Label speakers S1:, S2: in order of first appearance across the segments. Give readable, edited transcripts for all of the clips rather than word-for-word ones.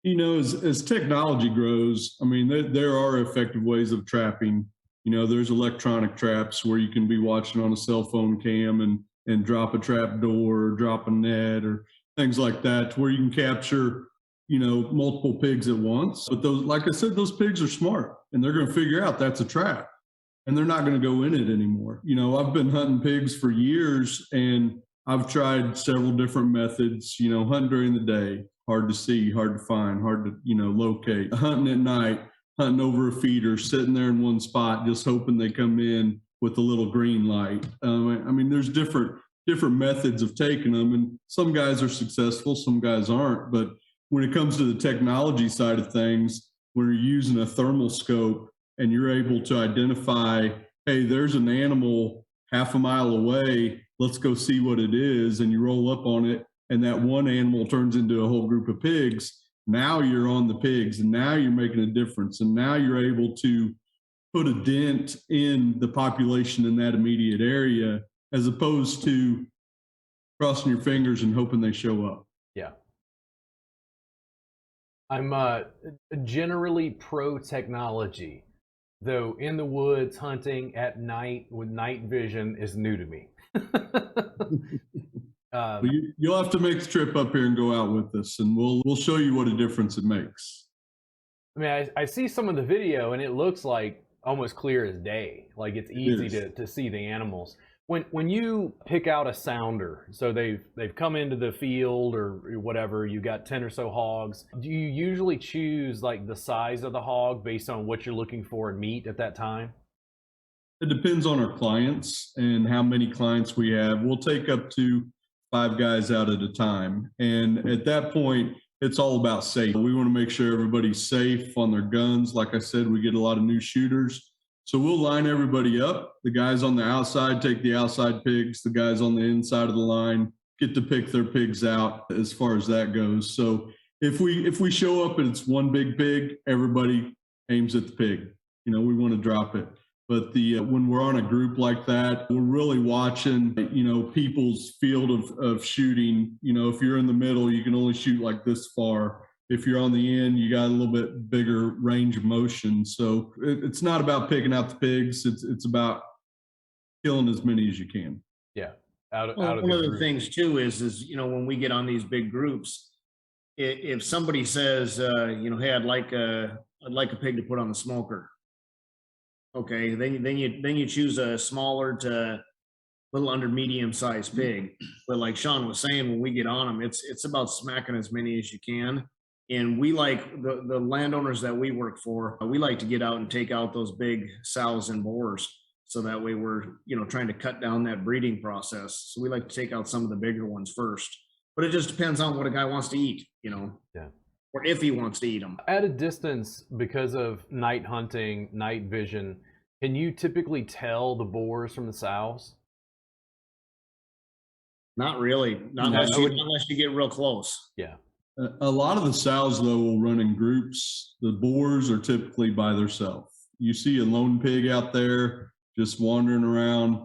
S1: As technology grows, I mean, there are effective ways of trapping. There's electronic traps where you can be watching on a cell phone cam and drop a trap door, or drop a net, or things like that, to where you can capture, multiple pigs at once. But those, like I said, those pigs are smart and they're going to figure out that's a trap and they're not going to go in it anymore. I've been hunting pigs for years and I've tried several different methods, hunting during the day, hard to see, hard to find, hard to, locate. Hunting at night, hunting over a feeder, sitting there in one spot, just hoping they come in with a little green light. I mean, there's different methods of taking them, and some guys are successful, some guys aren't. But when it comes to the technology side of things, when you're using a thermal scope and you're able to identify, hey, there's an animal half a mile away, let's go see what it is, and you roll up on it, and that one animal turns into a whole group of pigs. Now you're on the pigs, and now you're making a difference, and now you're able to put a dent in the population in that immediate area, as opposed to crossing your fingers and hoping they show up.
S2: Yeah. I'm generally pro technology, though in the woods hunting at night with night vision is new to me.
S1: Well, you'll have to make the trip up here and go out with us, and we'll show you what a difference it makes.
S2: I mean, I see some of the video, and it looks like almost clear as day. Like it's easy to see the animals. When you pick out a sounder, so they've come into the field or whatever, you got 10 or so hogs. Do you usually choose like the size of the hog based on what you're looking for in meat at that time?
S1: It depends on our clients and how many clients we have. We'll take up to 5 guys out at a time. And at that point, it's all about safety. We want to make sure everybody's safe on their guns. Like I said, we get a lot of new shooters. So we'll line everybody up. The guys on the outside take the outside pigs. The guys on the inside of the line get to pick their pigs out as far as that goes. So if we show up and it's one big pig, everybody aims at the pig. We want to drop it. But when we're on a group like that, we're really watching, people's field of shooting. If you're in the middle, you can only shoot like this far. If you're on the end, you got a little bit bigger range of motion. So it's not about picking out the pigs. It's about killing as many as you can.
S2: Yeah.
S3: One of the things too is when we get on these big groups, if somebody says, hey, I'd like a pig to put on the smoker. Okay, then you choose a smaller to little under medium sized pig. But like Sean was saying, when we get on them, it's about smacking as many as you can. And we like the landowners that we work for, we like to get out and take out those big sows and boars. So that way we're, trying to cut down that breeding process. So we like to take out some of the bigger ones first. But it just depends on what a guy wants to eat,
S2: Yeah.
S3: Or if he wants to eat them.
S2: At a distance, because of night hunting, night vision, can you typically tell the boars from the sows?
S3: Not really. Not unless you get real close.
S2: Yeah.
S1: A lot of the sows, though, will run in groups. The boars are typically by themselves. You see a lone pig out there just wandering around,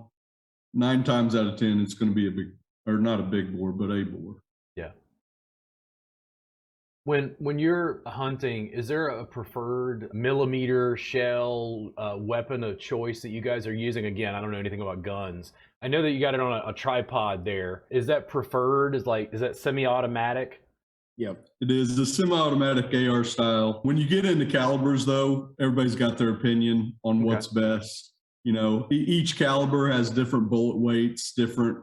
S1: 9 times out of 10, it's going to be not a big boar, but a boar.
S2: Yeah. When you're hunting, is there a preferred millimeter shell weapon of choice that you guys are using? Again, I don't know anything about guns. I know that you got it on a tripod there. Is that preferred? Is that semi-automatic?
S1: Yep, it is the semi-automatic AR style. When you get into calibers, though, everybody's got their opinion on what's best. Each caliber has different bullet weights, different,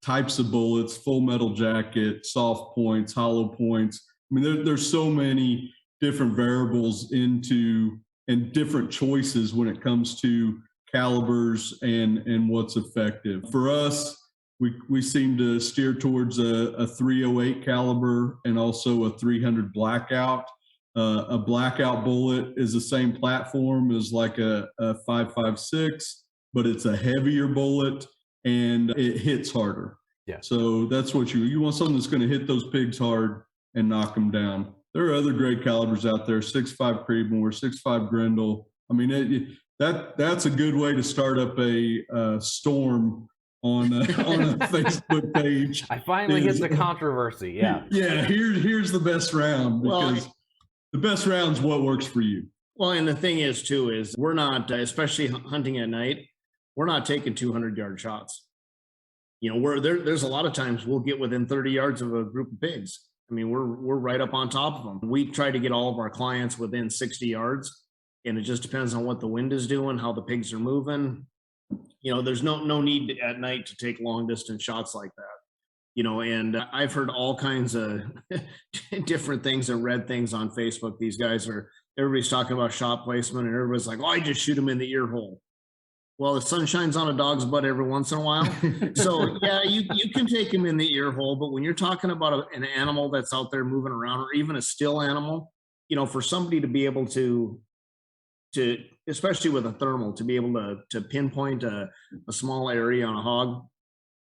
S1: types of bullets, full metal jacket, soft points, hollow points. I mean, there's so many different variables and different choices when it comes to calibers and what's effective. For us, we seem to steer towards a 308 caliber and also a 300 blackout. A blackout bullet is the same platform as like a 5.56, but it's a heavier bullet and it hits harder.
S2: Yeah.
S1: So that's what you want, something that's going to hit those pigs hard and knock them down. There are other great calibers out there, 6.5 Creedmoor, 6.5 Grendel. I mean, that's a good way to start up a storm on a Facebook page.
S2: I finally get
S1: is-
S2: the controversy. Yeah.
S1: Yeah, here's the best round,
S3: Well,
S1: because the best round's what works for you.
S3: Well, and the thing is too, is we're not, especially hunting at night, we're not taking 200-yard shots. You know, there's a lot of times we'll get within 30 yards of a group of pigs. I mean, we're right up on top of them. We try to get all of our clients within 60 yards, and it just depends on what the wind is doing, how the pigs are moving. You know, there's no need at night to take long distance shots like that. You know, and I've heard all kinds of different things and read things on Facebook. These guys everybody's talking about shot placement, and everybody's like, oh, I just shoot them in the ear hole. Well, the sun shines on a dog's butt every once in a while. So yeah, you can take him in the ear hole, but when you're talking about an animal that's out there moving around, or even a still animal, you know, for somebody to be able to especially with a thermal, to be able to pinpoint a small area on a hog,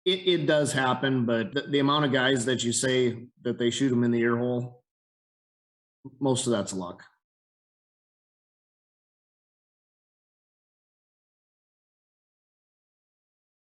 S3: it does happen. But the amount of guys that you say that they shoot them in the ear hole, most of that's luck.